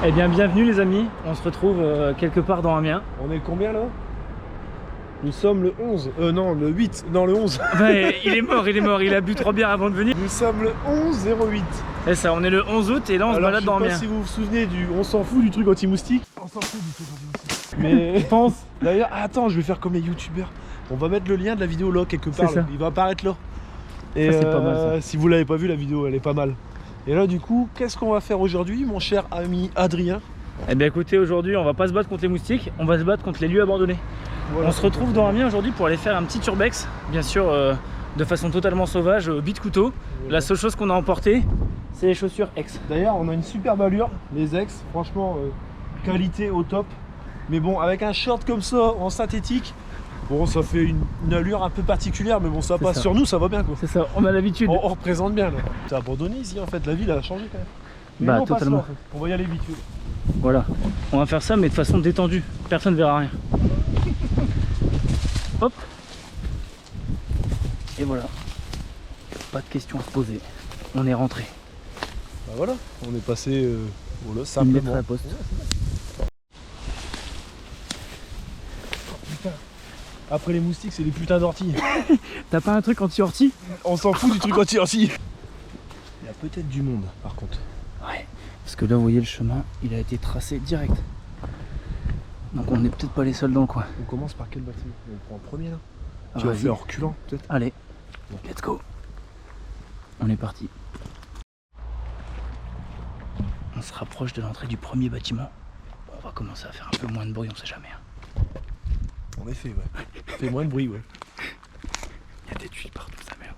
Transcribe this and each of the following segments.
Eh bien bienvenue les amis, on se retrouve quelque part dans Amiens. On est combien là? Nous sommes le 11, non le 8, non le 11. Ouais, il est mort, il a bu 3 bières avant de venir. Nous sommes le 11-08. C'est ça, on est le 11 août et là on se balade dans Amiens. Je sais pas si vous vous souvenez du on s'en fout du truc anti-moustique. On s'en fout du truc anti-moustique. Mais je pense, d'ailleurs, attends, je vais faire comme les youtubeurs. On va mettre le lien de la vidéo là quelque part, là. Il va apparaître là. Et ça, c'est pas mal, ça. Si vous l'avez pas vu, la vidéo elle est pas mal. Et là du coup, qu'est-ce qu'on va faire aujourd'hui mon cher ami Adrien? Eh bien écoutez, aujourd'hui on va pas se battre contre les moustiques, on va se battre contre les lieux abandonnés. Voilà, on se retrouve dans Amiens aujourd'hui pour aller faire un petit urbex, bien sûr de façon totalement sauvage, bite couteau. Voilà. La seule chose qu'on a emporté, c'est les chaussures X. D'ailleurs on a une superbe allure, les X, franchement qualité au top. Mais bon, avec un short comme ça en synthétique, bon ça fait une allure un peu particulière, mais bon ça passe, sur nous ça va bien quoi. C'est ça, on a l'habitude. On représente bien là. C'est abandonné ici en fait, la ville a changé quand même. Mais bah nous, totalement. Là, en fait. On va y aller vite. Voilà, on va faire ça mais de façon détendue, personne ne verra rien. Hop. Et voilà, pas de questions à se poser, on est rentré. Bah voilà, on est passé voilà, simplement. À la poste. Putain. Après les moustiques, c'est les putains d'orties. T'as pas un truc anti-ortie? On s'en fout du truc anti-ortie. Il y a peut-être du monde par contre. Ouais, parce que là vous voyez le chemin, il a été tracé direct. Donc on n'est peut-être pas les seuls dans le coin. On commence par quel bâtiment? On prend le premier là. Ah, tu vas faire en reculant peut-être. Allez, bon. Let's go. On est parti. On se rapproche de l'entrée du premier bâtiment. On va commencer à faire un peu moins de bruit, on sait jamais. Hein. En effet, ouais. Fait moins de bruit, ouais. Il y a des tuiles partout, sa merde.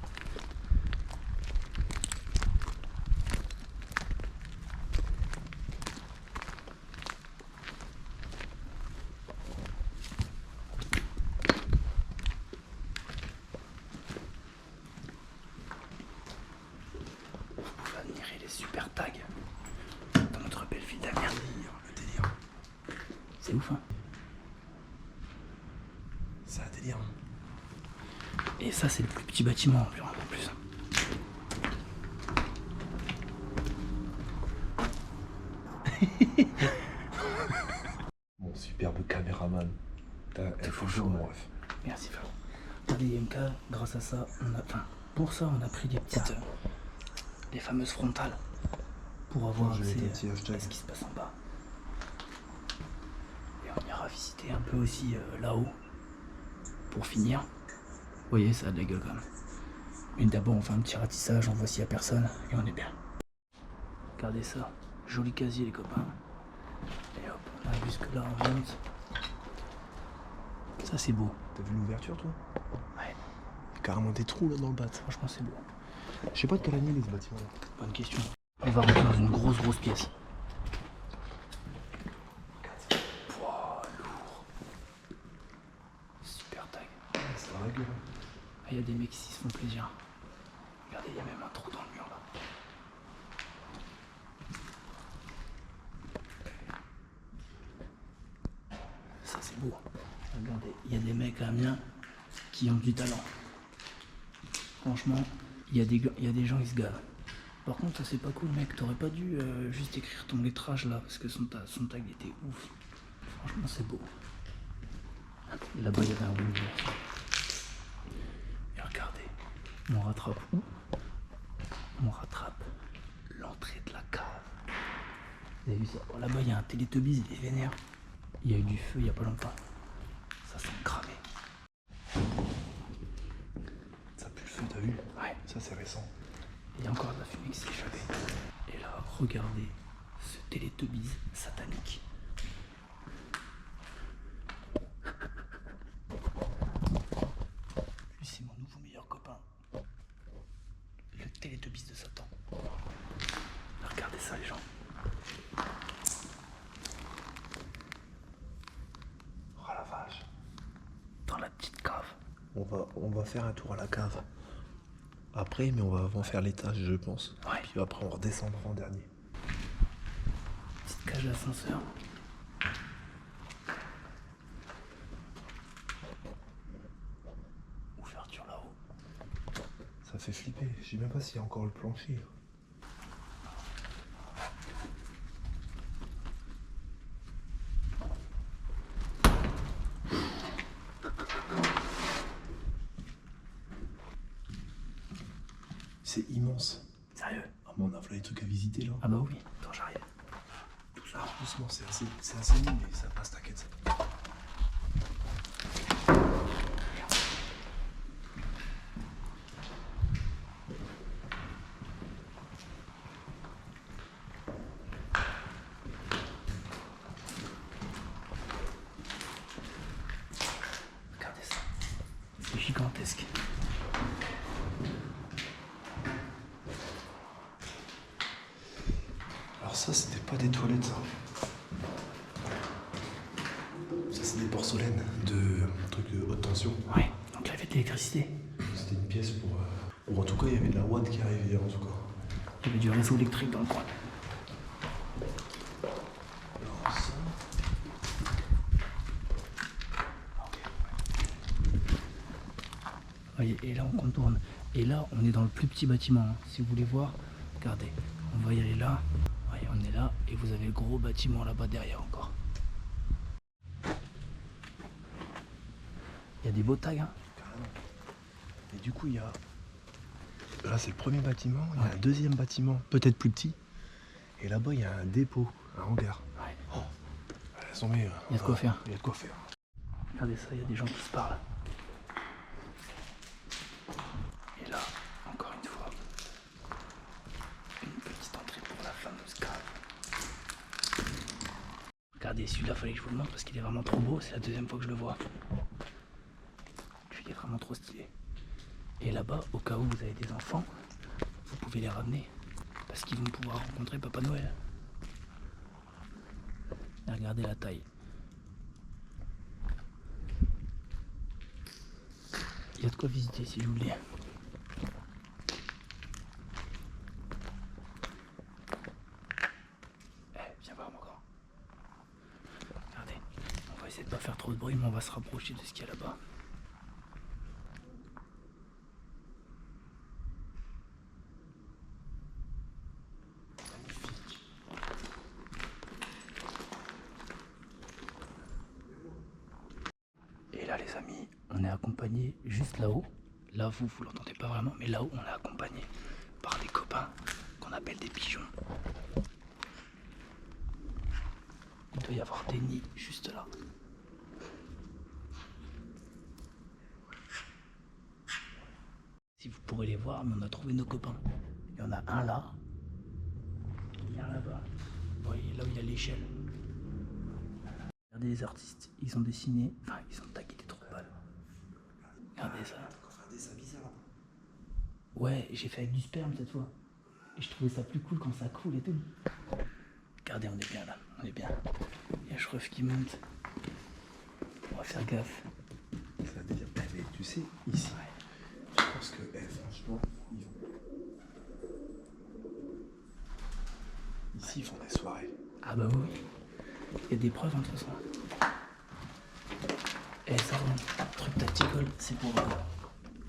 Vous admirez les super tags dans notre belle ville d'Amiens. Le délire. C'est ouf, hein. C'est un délire. Et ça, c'est le plus petit bâtiment en plus. Mon superbe caméraman. T'as faut chaud, mon ref. Merci, Flo. Regardez, IMK, grâce à ça, pour ça, on a pris des petites. Des fameuses frontales. Pour avoir accès à ce qui se passe en bas. Et on ira visiter un peu aussi là-haut. Pour finir. Vous voyez, ça a de la gueule quand même. Mais d'abord, on fait un petit ratissage, on voit s'il y a personne, et on est bien. Regardez ça. Joli casier, les copains. Et hop, on arrive jusque là, on monte. Ça, c'est beau. T'as vu l'ouverture, toi? Ouais. Il y a carrément des trous là dans le bat. Franchement, c'est beau. Je sais pas de quelle année il est ce bâtiment là. Bonne question. On va rentrer dans une grosse pièce. Pouah, lourd. Super tag. C'est dans la gueule. Ah, il y a des mecs ici qui se font plaisir. Regardez, il y a même un trou dans le mur là. Ça c'est beau. Regardez, il y a des mecs à Amiens qui ont du talent. Franchement, il y a des gens qui se gavent. Par contre, ça c'est pas cool, mec. T'aurais pas dû juste écrire ton lettrage là, parce que son tag était ouf. Franchement, c'est beau. Là-bas, il y avait un window. Et regardez, on rattrape où? On rattrape l'entrée de la cave. Vous avez vu ça? Oh, là-bas, il y a un Télétobies, il est vénère. Il y a eu du feu il y a pas longtemps. Ça sent cramé. Ça pue le feu, t'as vu? Ouais. Ça c'est récent. Il y a encore de la fumée qui s'est échappée. Et là, regardez ce Télétobies satanique. Lui, c'est mon nouveau meilleur copain. Le Télétobies de Satan. Regardez ça, les gens. Oh la vache. Dans la petite cave. On va faire un tour à la cave. Après, mais on va avant faire l'étage, je pense. Ouais. Puis après, on redescendra en dernier. Petite cage d'ascenseur. Ouverture là-haut. Ça fait flipper. Je sais même pas s'il y a encore le plancher. c'est immense. Sérieux? Ah, mais on a plein de trucs à visiter là. Ah bah oui, attends, j'arrive. Doucement, doucement, c'est assez mignon, mais ça passe, t'inquiète. Regardez ça, c'est gigantesque. Alors ça, c'était pas des toilettes, ça. Ça, c'est des porcelaines de trucs de haute tension. Ouais, donc il y avait de l'électricité. C'était une pièce pour... Ou en tout cas, il y avait de la watt qui arrivait, en tout cas. Il y avait du réseau électrique dans le coin. Alors ça... Voyez, et là on contourne. Et là on est dans le plus petit bâtiment. Hein. Si vous voulez voir, regardez, on va y aller là. Voyez, on est là et vous avez le gros bâtiment là-bas derrière encore. Il y a des beaux tags. Hein. Carrément. Et du coup, il y a... Là, c'est le premier bâtiment. Il y a un deuxième bâtiment, peut-être plus petit. Et là-bas, il y a un dépôt, un hangar. Ouais. Oh. Laisse tomber. Il y a de quoi faire. Il y a de quoi faire. Regardez ça, il y a des gens qui se parlent. Et là, encore une fois, une petite entrée pour la fameuse cave. Regardez, celui-là, fallait que je vous le montre parce qu'il est vraiment trop beau. C'est la deuxième fois que je le vois. Lui, il est vraiment trop stylé. Et là-bas, au cas où vous avez des enfants, vous pouvez les ramener parce qu'ils vont pouvoir rencontrer Papa Noël. Et regardez la taille. Il y a de quoi visiter si je vous le dis. Viens voir mon grand. Regardez, on va essayer de pas faire trop de bruit, mais on va se rapprocher de ce qu'il y a là-bas. Et là les amis, on est accompagné juste là-haut. Là vous l'entendez pas vraiment, mais là-haut on est accompagné par des copains qu'on appelle des pigeons. Il doit y avoir des nids juste là. Si vous pourrez les voir, mais on a trouvé nos copains. Il y en a un là, et un là-bas. Vous voyez là où il y a l'échelle. Regardez les artistes, ils ont dessiné, enfin ils ont tagué des trous de balles. Regardez ça. Ouais, j'ai fait avec du sperme cette fois. Et je trouvais ça plus cool quand ça coule et tout. Regardez, on est bien là, on est bien. Il y a Shref qui monte. On va faire gaffe. Ça devient... Mais tu sais, ici, je pense que, franchement, ici, ils font des soirées. Ah bah oui. Il y a des preuves en tout ça. Eh ça, truc tactical, c'est pour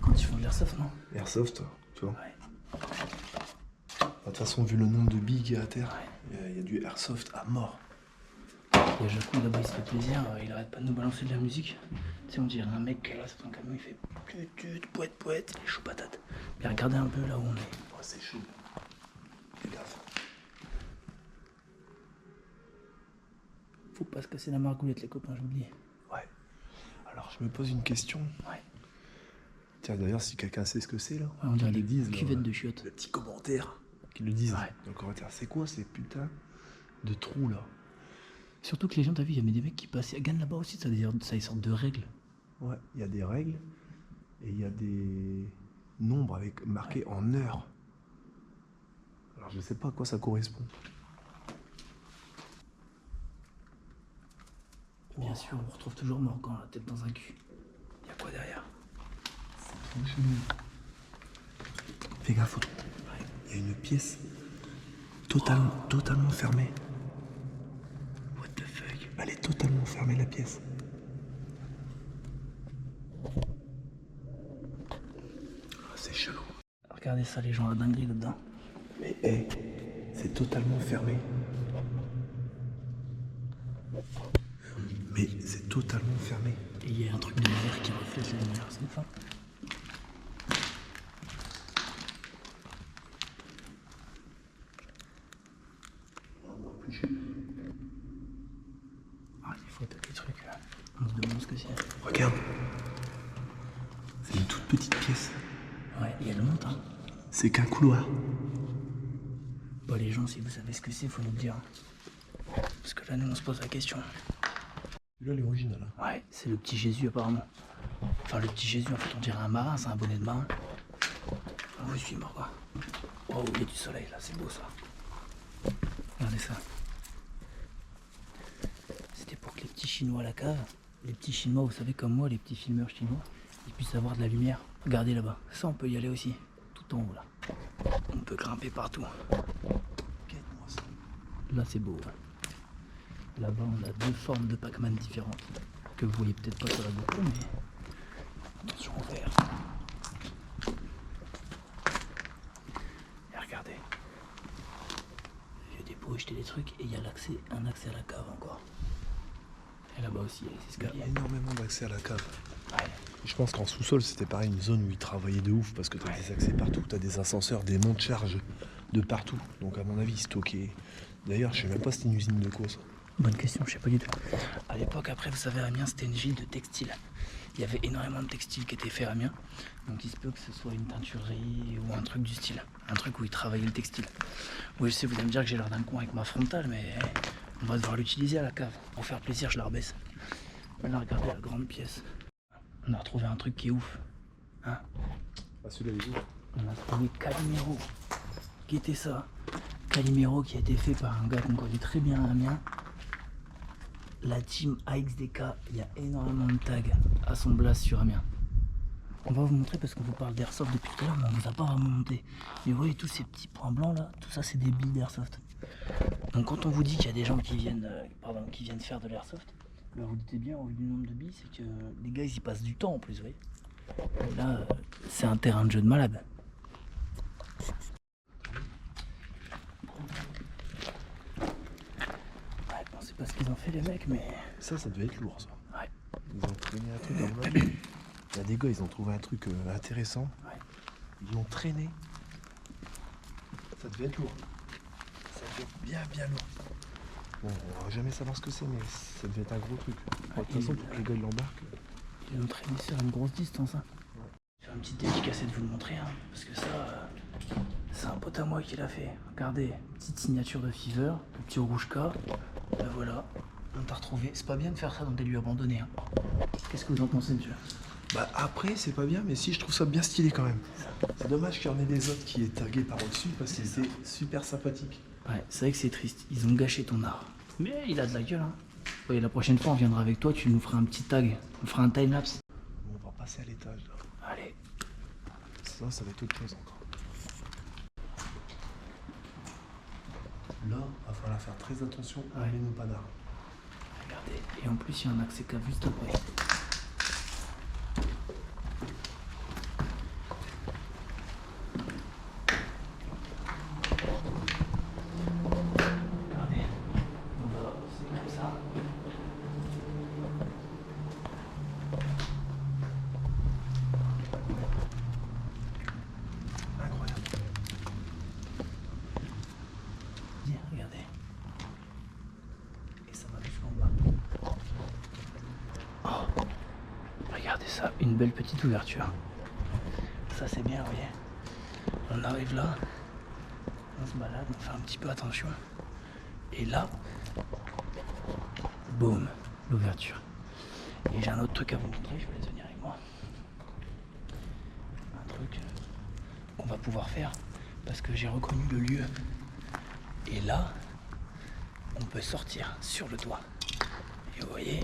quand ils font de l'airsoft, non? Airsoft, tu vois. Ouais. De toute façon, vu le nombre de billes qu'il y a à terre, il y a du airsoft à mort. Il y a Jacou là-bas, il se fait plaisir, il arrête pas de nous balancer de la musique. Tu sais, on dirait un mec qui est là sur son camion, il fait tut, poète, poète, il est chaud patate. Mais regardez un peu là où on est. Oh, c'est chaud. Fais gaffe. Faut pas se casser la margoulette, les copains, je vous le dis. Ouais. Alors, je me pose une question. Ouais. Tiens, d'ailleurs, si quelqu'un sait ce que c'est là, Ouais, on dirait qu'ils des le disent, cuvettes là, de chiottes. le petit commentaire, qu'ils le disent Ouais. dans le commentaire. C'est quoi ces putains de trous là? Surtout que les gens, t'as vu, il y avait des mecs qui passaient à Gann là-bas aussi, ça a des sortes de règles. Ouais, il y a des règles et il y a des nombres avec marqués en heures. Alors, je sais pas à quoi ça correspond. Bien sûr, on retrouve toujours Morgan, la tête dans un cul. Il y a quoi derrière? Fais gaffe, il y a une pièce totalement fermée. What the fuck? Elle est totalement fermée, la pièce. Ah, c'est chelou. Regardez ça, les gens, la dinguerie là-dedans. Mais c'est totalement fermé. Mais c'est totalement fermé. Et il y a un truc de verre qui reflète la lumière, c'est ça? Ah, des fois, t'as des trucs. On se demande ce que c'est. Regarde. C'est une toute petite pièce. Ouais, et elle monte, hein. C'est qu'un couloir. Bon, les gens, si vous savez ce que c'est, faut nous le dire. Parce que là, nous, on se pose la question. Là, l'original. Ouais, c'est le petit Jésus, apparemment. Enfin, le petit Jésus, en fait, on dirait un marin, c'est un bonnet de marin. On vous suit, quoi. Oh, il y a du soleil, là, c'est beau, ça. Regardez ça. C'était pour que les petits Chinois à la cave, les petits Chinois, vous savez, comme moi, les petits filmeurs chinois, ils puissent avoir de la lumière. Regardez là-bas. Ça, on peut y aller aussi. Tout en haut, là. On peut grimper partout. Regarde-moi ça. Là, c'est beau. Ouais. Là-bas, on a deux formes de Pac-Man différentes. Que vous voyez peut-être pas sur la GoPro, mais attention au vert. Et regardez. Il y a des pots jeter des trucs et il y a un accès à la cave encore. Et là-bas aussi, il y a les Il y a escaliers. énormément d'accès à la cave. Ouais. Je pense qu'en sous-sol, c'était pareil, une zone où ils travaillaient de ouf parce que t'as des accès partout, t'as des ascenseurs, des monts de charge de partout. Donc à mon avis, ils stockaient. D'ailleurs, je sais même pas si c'était une usine de quoi ça. Bonne question, je sais pas du tout. À l'époque, après, vous savez, Amiens, c'était une ville de textile. Il y avait énormément de textiles qui étaient faits à Amiens. Donc il se peut que ce soit une teinturerie ou un truc du style. Un truc où ils travaillaient le textile. Oui, je sais, vous allez me dire que j'ai l'air d'un con avec ma frontale, mais on va devoir l'utiliser à la cave. Pour faire plaisir, je la rebaisse. Là, regardez la grande pièce. On a retrouvé un truc qui est ouf. Hein? Ah, celui-là, il est ouf. On a trouvé Calimero. Qui était ça? Calimero qui a été fait par un gars qu'on connaît très bien à Amiens. La team AXDK, il y a énormément de tags à son blast sur Amiens. On va vous montrer parce qu'on vous parle d'airsoft depuis tout à l'heure, mais on vous a pas vraiment monté. Mais vous voyez tous ces petits points blancs là, tout ça c'est des billes d'airsoft. Donc quand on vous dit qu'il y a des gens qui viennent faire de l'airsoft, là vous doutez bien au vu du nombre de billes, c'est que les gars ils y passent du temps en plus, vous voyez. Et là c'est un terrain de jeu de malade. On sait pas ce qu'ils ont fait les mecs, mais... Ça devait être lourd, ça. Ouais. Ils ont traîné un truc dans le monde. Il y a des gars, ils ont trouvé un truc intéressant. Ouais. Ils l'ont traîné. Ça devait être lourd. Ça devait être bien lourd. Bon, on va jamais savoir ce que c'est, mais ça devait être un gros truc. De toute façon, pour que les gars l'embarquent. Ils l'ont traîné sur une grosse distance. Hein. Ouais. Je vais faire une petite dédicace de vous le montrer, hein, parce que ça, c'est un pote à moi qui l'a fait. Regardez, petite signature de Fever, le petit rouge K. Ben voilà, on t'a retrouvé. C'est pas bien de faire ça dans des lieux abandonnés. Hein. Qu'est-ce que vous en pensez, monsieur? Bah après, c'est pas bien, mais si, je trouve ça bien stylé quand même. C'est dommage qu'il y en ait des autres qui est tagué par au-dessus, parce que c'est super sympathique. Ouais, c'est vrai que c'est triste. Ils ont gâché ton art. Mais il a de la gueule, hein. Ouais, la prochaine fois, on viendra avec toi, tu nous feras un petit tag. On fera un time-lapse. On va passer à l'étage, là. Allez. Ça va être autre chose encore. Là, va falloir faire très attention à nos panards. Regardez. Et en plus, il y a un accès cave juste après. Regardez. C'est comme ça. Incroyable. Regardez. Et ça va jusqu'en bas. Oh. Regardez ça, une belle petite ouverture. Ça c'est bien, vous voyez. On arrive là, on se balade, on fait un petit peu attention. Et là, boum, l'ouverture. Et j'ai un autre truc à vous montrer, je vous laisse venir avec moi. Un truc qu'on va pouvoir faire parce que j'ai reconnu le lieu. Et là, on peut sortir sur le toit. Et vous voyez,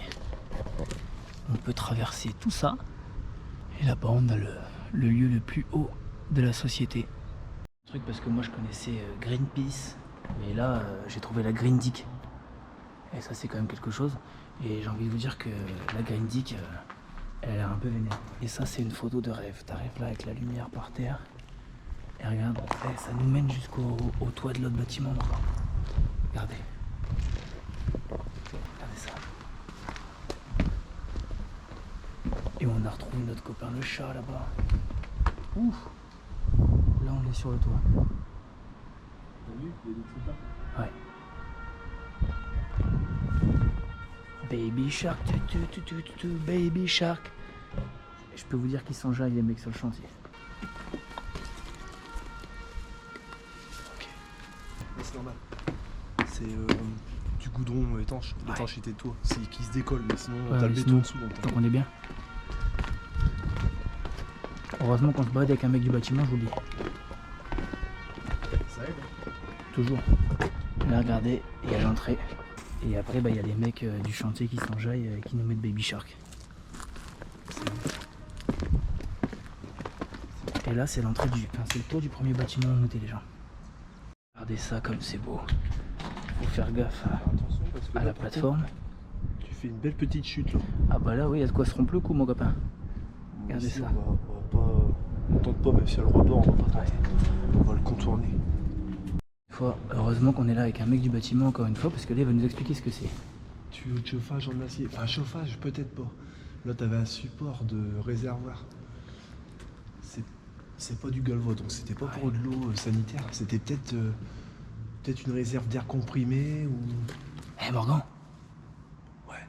on peut traverser tout ça. Et là-bas, on a le lieu le plus haut de la société. Un truc parce que moi, je connaissais Greenpeace. Mais là, j'ai trouvé la Green Dick. Et ça, c'est quand même quelque chose. Et j'ai envie de vous dire que la Green Dick, elle a l'air un peu vénère. Et ça, c'est une photo de rêve. T'arrives là avec la lumière par terre. Et regarde, ça nous mène jusqu'au toit de l'autre bâtiment. Regardez. Regardez ça. Et on a retrouvé notre copain le chat là-bas. Ouf. Là, on est sur le toit. T'as vu, il y a des trucs là. Ouais. Baby Shark, Baby Shark. Je peux vous dire qu'ils s'enjaillent les mecs sur le chantier. Ok. C'est normal. C'est du goudron étanche. L'étanchéité de toit. C'est qui se décolle, mais sinon t'as le béton en dessous. Donc on est bien. Heureusement qu'on se balade avec un mec du bâtiment, je vous le dis. Ça aide. Toujours. Là regardez, il y a l'entrée. Et après il y a les mecs du chantier qui s'enjaillent et qui nous mettent Baby Shark. Et là c'est l'entrée du. Enfin c'est le toit du premier bâtiment où on était les gens. Regardez ça comme c'est beau. Faut faire gaffe à la plateforme. Tu fais une belle petite chute là. Ah bah là oui, il y a de quoi se rompre le cou mon copain. Regardez ici, ça. On tente pas, même si il y a le rebord, on va pas tenter. On va le contourner. Heureusement qu'on est là avec un mec du bâtiment encore une fois, parce que là il va nous expliquer ce que c'est. Tuyau de chauffage en acier. Enfin chauffage peut-être pas. Là t'avais un support de réservoir. C'est pas du galva, donc c'était pas pour de l'eau sanitaire. C'était peut-être une réserve d'air comprimé ou. Eh Morgan. Ouais.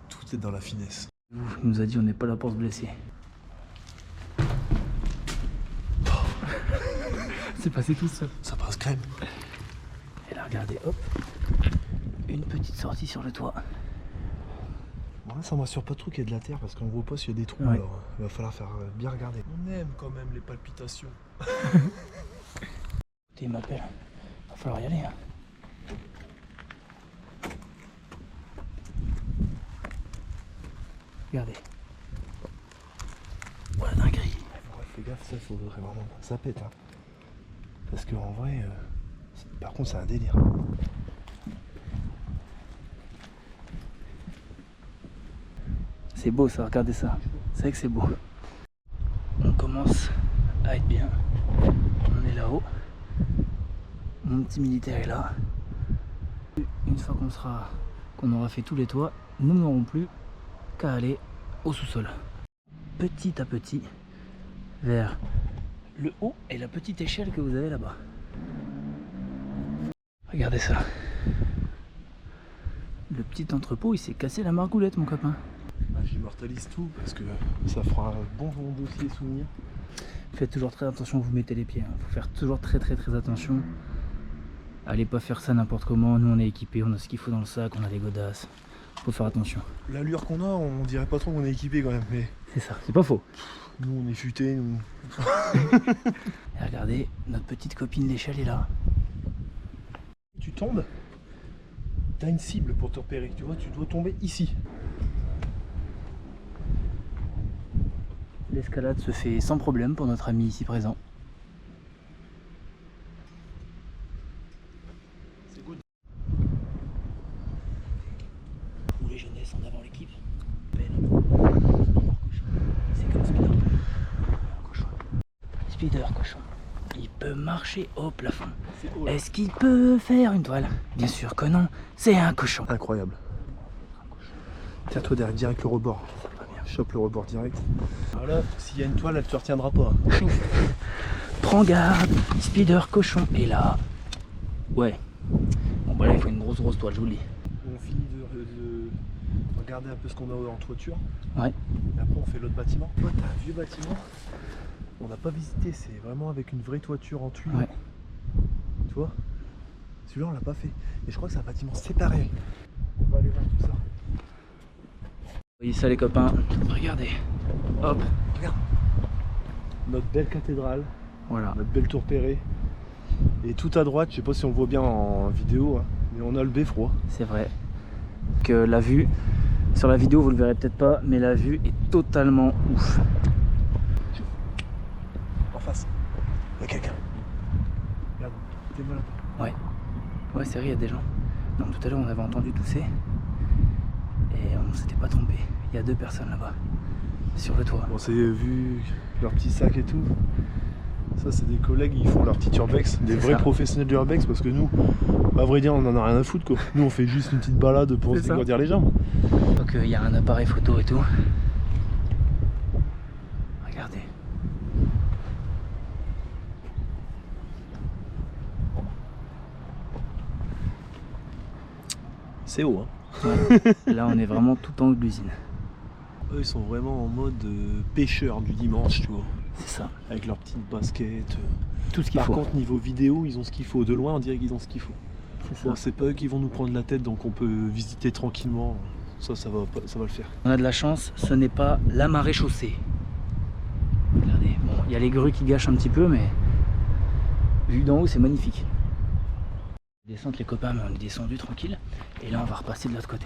Tout est dans la finesse. Il nous a dit on n'est pas là pour se blesser. C'est passé tout seul. Ça passe crème. Et là regardez, hop. Une petite sortie sur le toit. Bon là ça m'assure pas trop qu'il y a de la terre parce qu'on voit pas s'il y a des trous, Ouais. alors il va falloir faire bien regarder. On aime quand même les palpitations. Il m'appelle. Va falloir y aller. Hein. Regardez. Voilà dinguerie. Ouais, fais gaffe, ça faudrait vraiment pas. Ça pète hein. Parce qu'en vrai, par contre c'est un délire. C'est beau ça, regardez ça. C'est vrai que c'est beau. On commence à être bien. On est là-haut. Mon petit militaire est là. Une fois qu'on aura fait tous les toits, nous n'aurons plus qu'à aller au sous-sol. Petit à petit, vers le haut et la petite échelle que vous avez là-bas. Regardez ça. Le petit entrepôt, il s'est cassé la margoulette, mon copain. Ah, j'immortalise tout parce que ça fera un bon dossier souvenir. Faites toujours très attention où vous mettez les pieds. Faut faire toujours très attention. Allez pas faire ça n'importe comment. Nous on est équipés, on a ce qu'il faut dans le sac, on a des godasses. Faut faire attention. L'allure qu'on a, on dirait pas trop qu'on est équipé quand même. Mais C'est ça, c'est pas faux. nous on est futés, nous. Et regardez, notre petite copine d'échelle est là. Tu tombes, t'as une cible pour te repérer. Tu vois, tu dois tomber ici. L'escalade se fait sans problème pour notre ami ici présent. C'est good. Où les jeunesses en avant l'équipe. C'est comme Spider. Cochon. Spider cochon. Il peut marcher au plafond. Est-ce qu'il peut faire une toile? Bien sûr que non, c'est un cochon. Incroyable. Tiens-toi derrière, direct le rebord. Chope le rebord direct. Alors là, s'il y a une toile, elle te retiendra pas. Prends garde, Spider cochon est là. Ouais. Bon bah là il faut une grosse toile, je vous le dis. On finit de regarder un peu ce qu'on a en toiture. Ouais. Et après on fait l'autre bâtiment. Toi t'as un vieux bâtiment. On n'a pas visité, c'est vraiment avec une vraie toiture en tuile. Ouais. Tu vois? Celui-là on l'a pas fait. Mais je crois que c'est un bâtiment séparé. On va aller voir tout ça. Vous voyez ça les copains, regardez. Hop. Regarde. Notre belle cathédrale. Voilà. Notre belle tour Perret. Et tout à droite, je sais pas si on le voit bien en vidéo, hein, mais on a le beffroi. C'est vrai. Que la vue, sur la vidéo vous le verrez peut-être pas, mais la vue est totalement ouf. En face, il y a quelqu'un. Regarde, t'es-moi là-bas. Ouais. Ouais c'est vrai, il y a des gens. Donc tout à l'heure on avait entendu tousser. Et on s'était pas trompé. Il y a 2 personnes là-bas. Sur le toit. On s'est vu leur petit sac et tout. Ça c'est des collègues, ils font leur petit urbex, des vrais professionnels du urbex, parce que nous, à vrai dire, on en a rien à foutre quoi. Nous on fait juste une petite balade pour se dégourdir les jambes. Donc il y a un appareil photo et tout. Regardez. C'est haut, hein. Ouais. Là, on est vraiment tout en haut de l'usine. Eux, ils sont vraiment en mode pêcheur du dimanche, tu vois. C'est ça. Avec leurs petites baskets. Tout ce qu'il faut. Par contre, niveau vidéo, ils ont ce qu'il faut. De loin, on dirait qu'ils ont ce qu'il faut. C'est ça. Bon, c'est pas eux qui vont nous prendre la tête, donc on peut visiter tranquillement. Ça va le faire. On a de la chance, ce n'est pas la marée chaussée. Regardez, bon, il y a les grues qui gâchent un petit peu, mais vu d'en haut, c'est magnifique. Descente les copains, mais on est descendu tranquille. Et là, on va repasser de l'autre côté.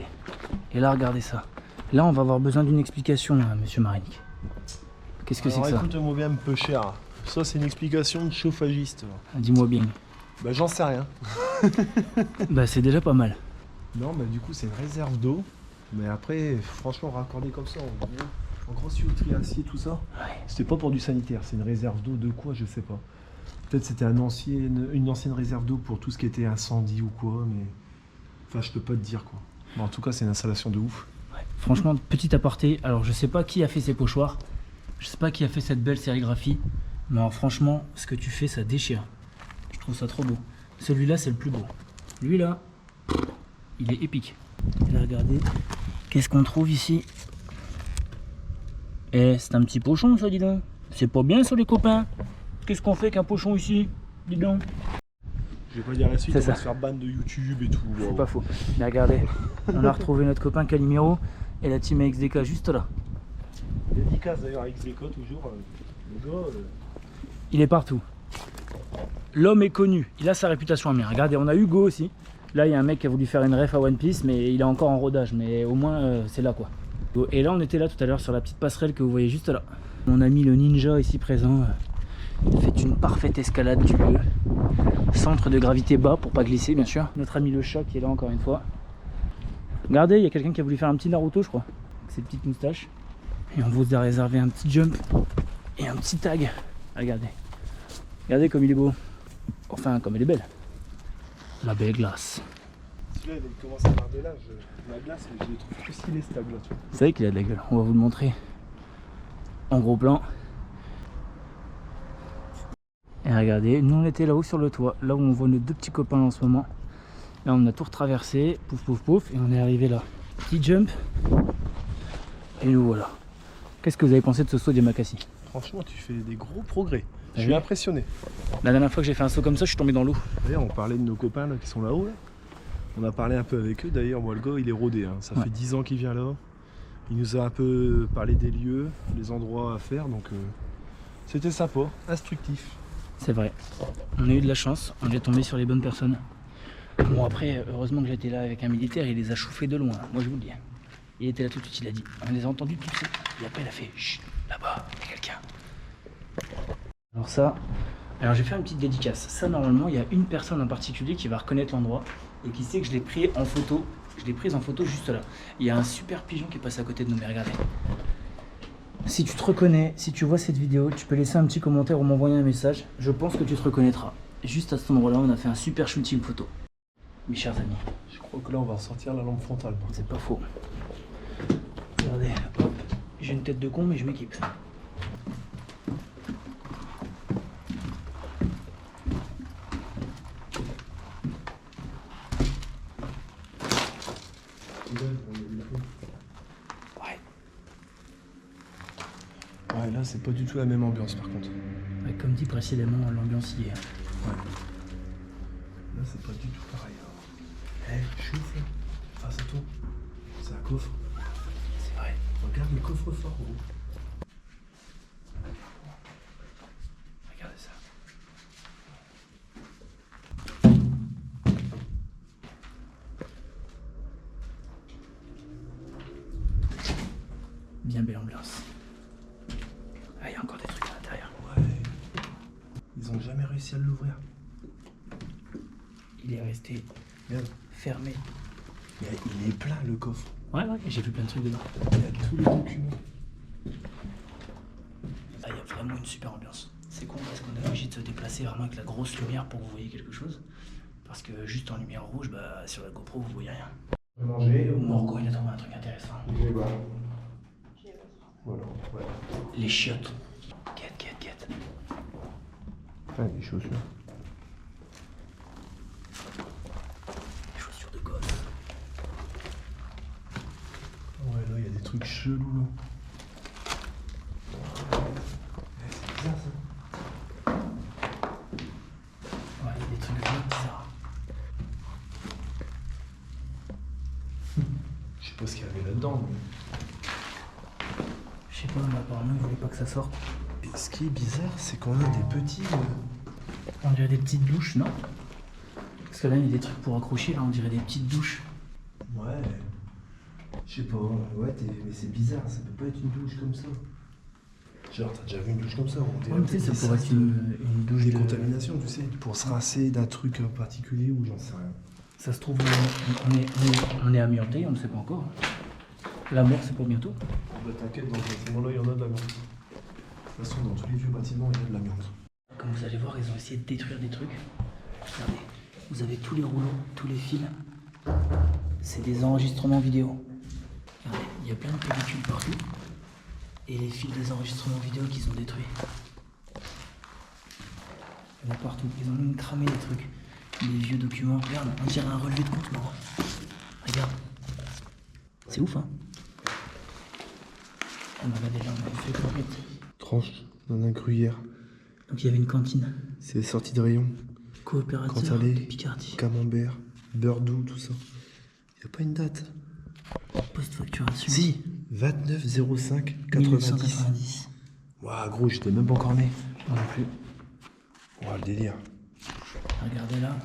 Et là, regardez ça. Là, on va avoir besoin d'une explication, là, monsieur Marinic. Qu'est-ce que c'est que ça? Écoute-moi bien, un peu cher. Ça, c'est une explication de chauffagiste. Dis-moi bien. Bah, j'en sais rien. Bah, c'est déjà pas mal. Non, bah, du coup, c'est une réserve d'eau. Mais après, franchement, raccordé comme ça, en gros tuyauterie acier, tout ça, Ouais. c'était pas pour du sanitaire. C'est une réserve d'eau de quoi, je sais pas. Peut-être c'était une ancienne réserve d'eau pour tout ce qui était incendie ou quoi, mais. Enfin, je peux pas te dire quoi. Mais en tout cas, c'est une installation de ouf. Ouais. Franchement, petit aparté, alors je sais pas qui a fait ces pochoirs, je sais pas qui a fait cette belle sérigraphie, mais alors, franchement, ce que tu fais, ça déchire. Je trouve ça trop beau. Celui-là, c'est le plus beau. Lui là, il est épique. Et là, regardez, qu'est-ce qu'on trouve ici? Eh, c'est un petit pochon, ça, dis donc. C'est pas bien, ça, les copains. Qu'est-ce qu'on fait avec un pochon ici? Dis donc. Je vais pas dire la suite, C'est on va ça. se faire ban de YouTube et tout. C'est pas faux. Mais regardez, on a retrouvé notre copain Calimero et la team XDK juste là. Dédicace d'ailleurs avec Zeko toujours. Le gars. Il est partout. L'homme est connu, il a sa réputation à bien. Regardez, on a Hugo aussi. Là, il y a un mec qui a voulu faire une ref à One Piece, mais il est encore en rodage. Mais au moins, c'est là quoi. Et là, on était là tout à l'heure sur la petite passerelle que vous voyez juste là. Mon ami le ninja ici présent fait une parfaite escalade du centre de gravité bas pour pas glisser, bien sûr. Notre ami le chat qui est là encore une fois. Regardez, il y a quelqu'un qui a voulu faire un petit Naruto, je crois, avec ses petites moustaches. Et on vous a réservé un petit jump et un petit tag. Regardez. Regardez comme il est beau. Enfin, comme elle est belle. La belle glace. Celui-là, il commence à avoir de l'âge. La glace, je le trouve plus stylé ce tag là, tu vois. Vous savez qu'il a de la gueule. On va vous le montrer en gros plan. Et regardez, nous on était là-haut sur le toit, là où on voit nos deux petits copains en ce moment. Là on a tout retraversé, pouf pouf pouf, et on est arrivé là. Petit jump. Et nous voilà. Qu'est-ce que vous avez pensé de ce saut d'Yamakasi? Franchement, tu fais des gros progrès. Je Ah suis oui. impressionné. La dernière fois que j'ai fait un saut comme ça, je suis tombé dans l'eau. D'ailleurs, on parlait de nos copains là, qui sont là-haut. Là. On a parlé un peu avec eux. D'ailleurs, moi, le gars, il est rodé. Hein. Ça Ouais. fait 10 ans qu'il vient là. Il nous a un peu parlé des lieux, des endroits à faire. Donc, c'était sympa, instructif. C'est vrai. On a eu de la chance, on est tombé sur les bonnes personnes. Bon après, heureusement que j'étais là avec un militaire, il les a chauffés de loin, moi je vous le dis. Il était là tout de suite, il a dit, on les a entendus tous. Et après il a fait, chut, là-bas, il y a quelqu'un. Alors ça, alors j'ai fait une petite dédicace. Ça normalement, il y a une personne en particulier qui va reconnaître l'endroit et qui sait que je l'ai pris en photo. Je l'ai prise en photo juste là. Il y a un super pigeon qui est passé à côté de nous, mais regardez. Si tu te reconnais, si tu vois cette vidéo, tu peux laisser un petit commentaire ou m'envoyer un message. Je pense que tu te reconnaîtras. Juste à cet endroit-là, on a fait un super shooting photo. Mes chers amis. Je crois que là, on va ressortir la lampe frontale. C'est pas faux. Regardez, hop. J'ai une tête de con, mais je m'équipe. Ouais. Ouais, là, c'est pas du tout la même ambiance par contre. Ouais, comme dit précédemment, l'ambiance y est. Ouais. Là, c'est pas du tout pareil. Eh, chauffe là. Face à toi. C'est un coffre. C'est vrai. Regarde le coffre-fort, gros. Regardez ça. Bien belle ambiance. Ah, il y a encore des trucs à l'intérieur. Ouais. Ils ont jamais réussi à l'ouvrir. Il est resté Regarde. fermé. Il est plein le coffre. Ouais, j'ai vu plein de trucs dedans. Il y a tous les documents. Là, il y a vraiment une super ambiance. C'est con parce qu'on est obligé de se déplacer vraiment avec la grosse lumière pour que vous voyez quelque chose. Parce que juste en lumière rouge, bah, sur la GoPro, vous voyez rien. Manger. Morgo, il a trouvé un truc intéressant. Voilà. Ouais. Les chiottes. Quête. Ah, des chaussures. Les chaussures de gosse. truc chelou là. C'est bizarre ça. Ouais, il y a des trucs vraiment bizarres. Je sais pas ce qu'il y avait là-dedans. Mais... Je sais pas, mais apparemment ils voulaient pas que ça sorte. Et ce qui est bizarre, c'est qu'on a des petits. On dirait des petites douches, non? Parce que là il y a des trucs pour accrocher, là on dirait des petites douches. Ouais. Je sais pas. Ouais, mais c'est bizarre, ça peut pas être une douche comme ça. Genre, t'as déjà vu une douche comme ça? Ouais, tu sais, ça pourrait être une douche de de contamination, tu sais, pour se rincer d'un truc particulier ou j'en sais rien. Ça se trouve, on est amianté, on ne sait pas encore. La mort, c'est pour bientôt. Bah t'inquiète, dans ce bâtiment-là, il y en a de l'amiante. De toute façon, dans tous les vieux bâtiments, il y a de l'amiante. Comme vous allez voir, ils ont essayé de détruire des trucs. Regardez, vous avez tous les rouleaux, tous les fils. C'est des enregistrements vidéo. Regardez, il y a plein de pellicules partout. Et les fils des enregistrements vidéo qu'ils ont détruits. Il y en a partout. Ils ont même cramé des trucs. Des vieux documents. Regarde, on dirait un relevé de compte, Laurent. Regarde. C'est ouf, hein? On a déjà fait complète. Tranche dans un gruyère. Donc il y avait une cantine. C'est sorti de rayon. Coopérative Cantalé, de Picardie. camembert, beurre doux, tout ça. Il n'y a pas une date. Post-facturation. Si, 29 05 90. 1990. Waouh, gros, j'étais même pas encore né. Moi non plus. Waouh, le délire. Regardez là.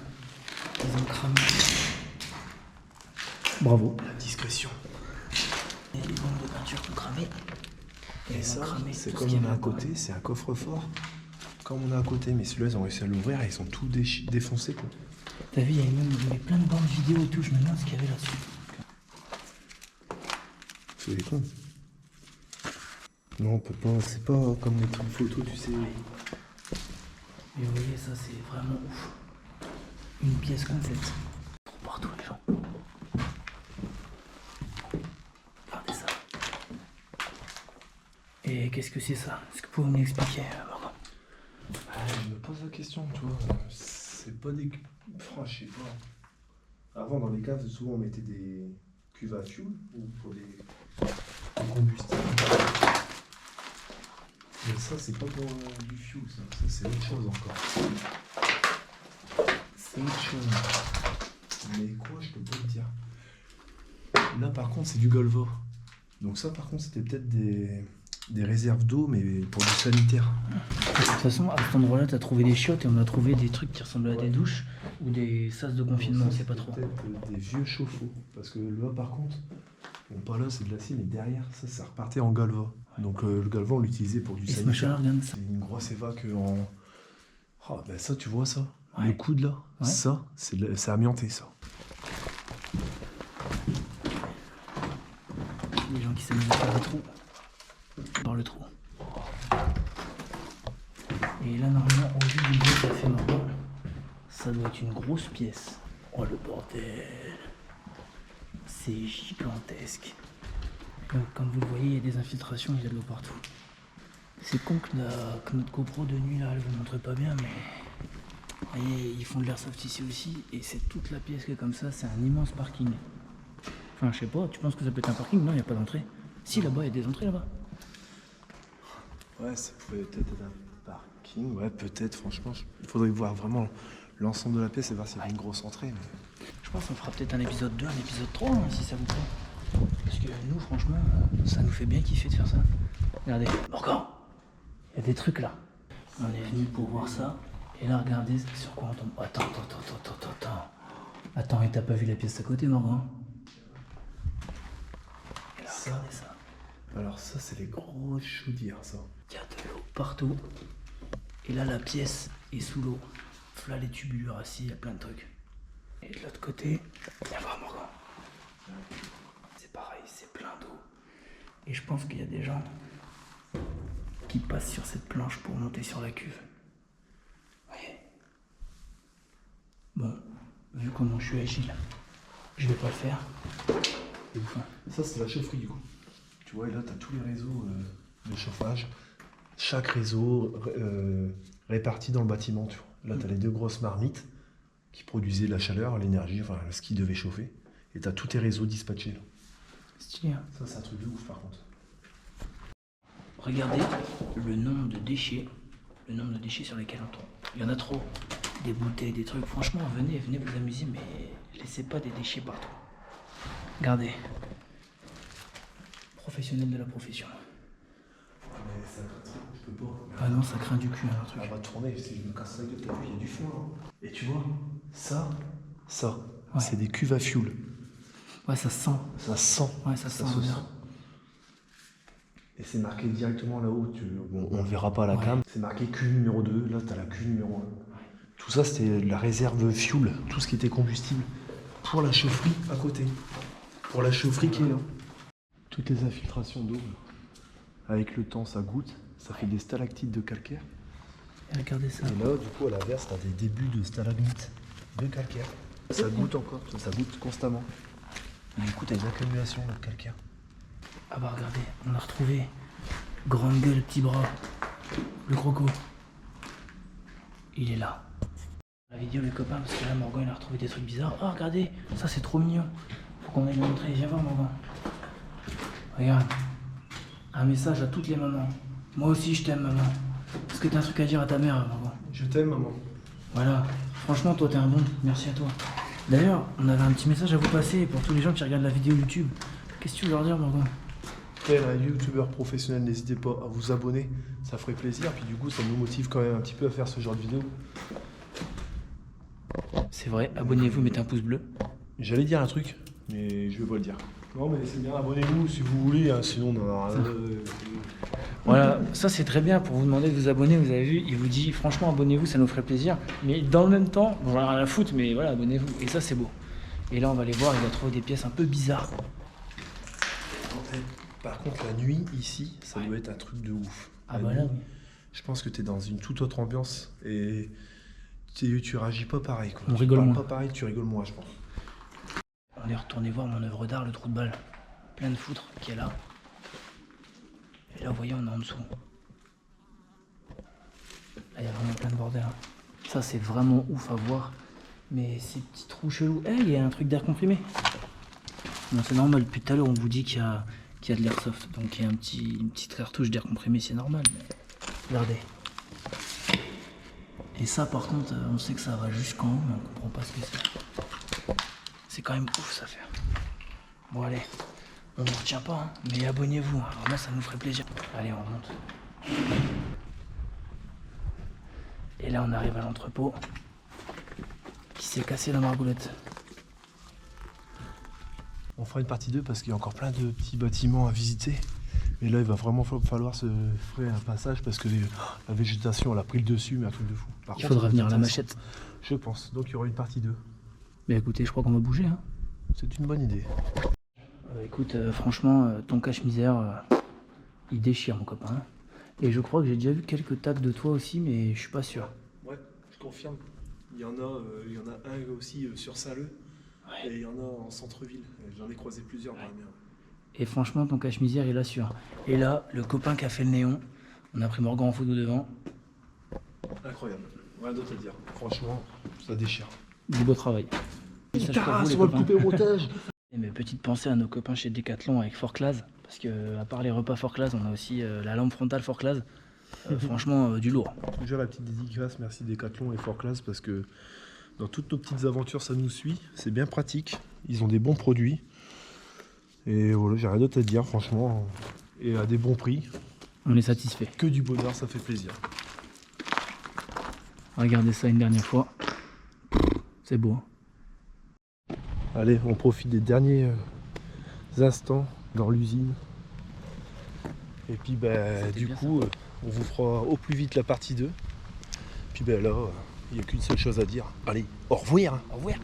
Ils ont cramé. Bravo. La discrétion. Et les bombes de peinture ont cramé. Et ils ont ça, cramé c'est tout comme ce qu'il y on a à avait côté, c'est un coffre-fort. Comme on a à côté, mais celui-là, ils ont réussi à l'ouvrir et ils sont tous défoncés, quoi. T'as vu, il y avait plein de bandes vidéo et tout. Je me demande ce qu'il y avait là-dessus. C'est des cons. Non, on peut pas, c'est pas comme les trucs photos, tu sais. Mais vous voyez, ça c'est vraiment ouf. Une pièce complète. Trop partout les gens. Regardez ça. Et qu'est-ce que c'est ça? Est-ce que vous pouvez m'expliquer, Morgan? Je me pose la question, tu vois. C'est pas des. Franchement, je sais pas. Avant, dans les caves, souvent on mettait des cuves à fuel ou pour des combustibles. Mais ça, c'est pas pour du fuel, ça. Ça, c'est autre chose encore. C'est autre chose. Mais quoi, je peux pas te dire. Là, par contre, c'est du Golvo. Donc ça, par contre, c'était peut-être des réserves d'eau, mais pour du sanitaire. De toute façon, à cet endroit-là, t'as trouvé des chiottes et on a trouvé des trucs qui ressemblent à des douches ou des sas de confinement, on sait pas trop. Peut-être des vieux chauffe-eau. Parce que là, par contre, bon, pas là, c'est de l'acier, mais derrière, ça repartait en Galva. Donc le Galva, on l'utilisait pour du Et ce sanitaire. machin-là, regarde ça. C'est une grosse évac en. Ah, ben ça, tu vois ça? Ouais. Le coude là, Ouais. ça, c'est amianté, ça. Les gens qui s'amusent à faire des trous. Par le trou. Et là, normalement, au vu du bruit qu'a fait Morgan, ça doit être une grosse pièce. Oh le bordel. C'est gigantesque. Comme vous le voyez, il y a des infiltrations, il y a de l'eau partout. C'est con que notre GoPro de nuit là, elle vous montre pas bien, mais vous voyez, ils font de l'airsoft ici aussi, et c'est toute la pièce qui est comme ça, c'est un immense parking. Enfin, je sais pas, tu penses que ça peut être un parking? Non, il n'y a pas d'entrée. Si, là-bas, il y a des entrées là-bas. Ouais, ça pouvait peut-être être un parking. Ouais, peut-être, franchement. Il faudrait voir vraiment l'ensemble de la pièce et voir s'il y a une grosse entrée. Mais... Je pense qu'on fera peut-être un épisode 2, un épisode 3, hein, si ça vous plaît. Parce que nous, franchement, ça nous fait bien kiffer de faire ça. Regardez, Morgan, il y a des trucs là. On est venu pour voir ça. Et là, regardez sur quoi on tombe. Attends. Attends, et t'as pas vu la pièce à côté, Morgan? Et là, regardez ça. Alors ça, c'est les grosses chaudières, ça. Il y a de l'eau partout. Et là, la pièce est sous l'eau. Là, les tubulures assis, il y a plein de trucs. Et de l'autre côté, viens voir Morgan. C'est pareil, c'est plein d'eau. Et je pense qu'il y a des gens qui passent sur cette planche pour monter sur la cuve. Vous voyez? Bon, vu comment je suis agile, je vais pas le faire. C'est ouf, hein. Ça, c'est la chaufferie, du coup. Tu vois, et là, tu as tous les réseaux de chauffage. Chaque réseau réparti dans le bâtiment, tu vois. Là, tu as les deux grosses marmites qui produisaient la chaleur, l'énergie, enfin, ce qui devait chauffer. Et tu as tous tes réseaux dispatchés, là. Stylé, hein. Ça, c'est un truc de ouf par contre. Regardez le nombre de déchets sur lesquels on tombe. Il y en a trop. Des bouteilles, des trucs. Franchement, venez vous amuser, mais laissez pas des déchets partout. Regardez. Professionnel de la profession. Mais ça craint, je peux pas. Ah non, ça craint du cul, hein, le truc. On va tourner, si je me casse la gueule, t'as vu, il y a du feu. Hein. Et tu vois, ça, Ouais. c'est des cuves à fuel. Ouais, ça sent. Ça sent. Ouais, ça sent se bien. sent. Et c'est marqué directement là-haut. Bon, on ne le verra pas à la cam. C'est marqué Q numéro 2. Là, tu as la Q numéro 1. Tout ça, c'était la réserve fuel. Tout ce qui était combustible. Pour la chaufferie à côté. Pour la chaufferie qui est là. Toutes les infiltrations d'eau. Avec le temps, ça goûte. Ça fait des stalactites de calcaire. Et regardez ça. Et là, du coup, à l'inverse, tu as des débuts de stalagmites de calcaire. Ça goûte encore. Ça goûte constamment. Et du coup, tu as une accumulation de calcaire. Ah bah regardez, on a retrouvé grande gueule, petit bras, le croco. Il est là. La vidéo les copains, parce que là Morgan il a retrouvé des trucs bizarres. Oh regardez, ça c'est trop mignon. Faut qu'on aille le montrer. Viens voir Morgan. Regarde. Un message à toutes les mamans. Moi aussi je t'aime maman. Est-ce que t'as un truc à dire à ta mère Morgan? Je t'aime, maman. Voilà. Franchement toi t'es un bon. Merci à toi. D'ailleurs, on avait un petit message à vous passer pour tous les gens qui regardent la vidéo YouTube. Qu'est-ce que tu veux leur dire Morgan? Un youtubeur professionnel, n'hésitez pas à vous abonner, ça ferait plaisir, puis du coup ça nous motive quand même un petit peu à faire ce genre de vidéo. C'est vrai, abonnez-vous, mettez un pouce bleu. J'allais dire un truc, mais je vais pas le dire. Non mais c'est bien, abonnez-vous si vous voulez, hein, sinon on en a... Voilà, ça c'est très bien pour vous demander de vous abonner, vous avez vu, il vous dit franchement abonnez-vous, ça nous ferait plaisir. Mais dans le même temps, bon, rien à foutre, mais voilà, abonnez-vous, et ça c'est beau. Et là on va aller voir, il va trouver des pièces un peu bizarres. Par contre la nuit ici, ça doit être un truc de ouf. Ah La bah là nuit, oui. Je pense que t'es dans une toute autre ambiance et tu réagis pas pareil. Quoi. On Tu rigole parles moins. pas pareil, tu rigoles moins je pense. On est retourné voir mon œuvre d'art, le trou de balle. Plein de foutre qui est là. Et là vous voyez on est en dessous. Là il y a vraiment plein de bordel. Hein. Ça c'est vraiment ouf à voir. Mais ces petits trous chelous. Eh, il y a un truc d'air comprimé. Non, c'est normal, depuis tout à l'heure on vous dit qu'il y a de l'airsoft, donc il y a une petite cartouche d'air comprimé, c'est normal. Mais... Regardez. Et ça par contre, on sait que ça va jusqu'en haut, mais on comprend pas ce que c'est. C'est quand même ouf ça faire. Bon allez, on ne retient pas, hein, mais abonnez-vous, hein, vraiment ça nous ferait plaisir. Allez, on remonte. Et là on arrive à l'entrepôt qui s'est cassé la margoulette. On fera une partie 2 parce qu'il y a encore plein de petits bâtiments à visiter. Et là, il va vraiment falloir se faire un passage parce que la végétation, elle a pris le dessus, mais un truc de fou. Par Il contre, faudra ça venir à va la être machette. Je pense. Donc, il y aura une partie 2. Mais écoutez, je crois qu'on va bouger. Hein. C'est une bonne idée. Écoute, franchement, ton cache-misère, il déchire mon copain. Hein. Et je crois que j'ai déjà vu quelques tags de toi aussi, mais je suis pas sûr. Ouais, je confirme. Il y en a un aussi sur Saint-Leu. Ouais. Et il y en a en centre-ville. J'en ai croisé plusieurs dans la mer. Et franchement, ton cache-misère, il assure. Et là, le copain qui a fait le néon, on a pris Morgan en photo devant. Incroyable. Rien d'autre à dire. Franchement, ça déchire. Du beau travail. On va le couper au montage. Et mes petites pensées à nos copains chez Decathlon avec Forclaz. Parce que, à part les repas Forclaz, on a aussi la lampe frontale Forclaz. Franchement, du lourd. Déjà, la petite dédicace, merci Decathlon et Forclaz parce que dans toutes nos petites aventures, ça nous suit. C'est bien pratique. Ils ont des bons produits. Et voilà, j'ai rien d'autre à dire, franchement. Et à des bons prix. On est satisfait. Que du bonheur, ça fait plaisir. Regardez ça une dernière fois. C'est beau. Hein. Allez, on profite des derniers instants dans l'usine. Et puis, du coup, on vous fera au plus vite la partie 2. Puis là, il n'y a qu'une seule chose à dire. Allez, au revoir. Au revoir.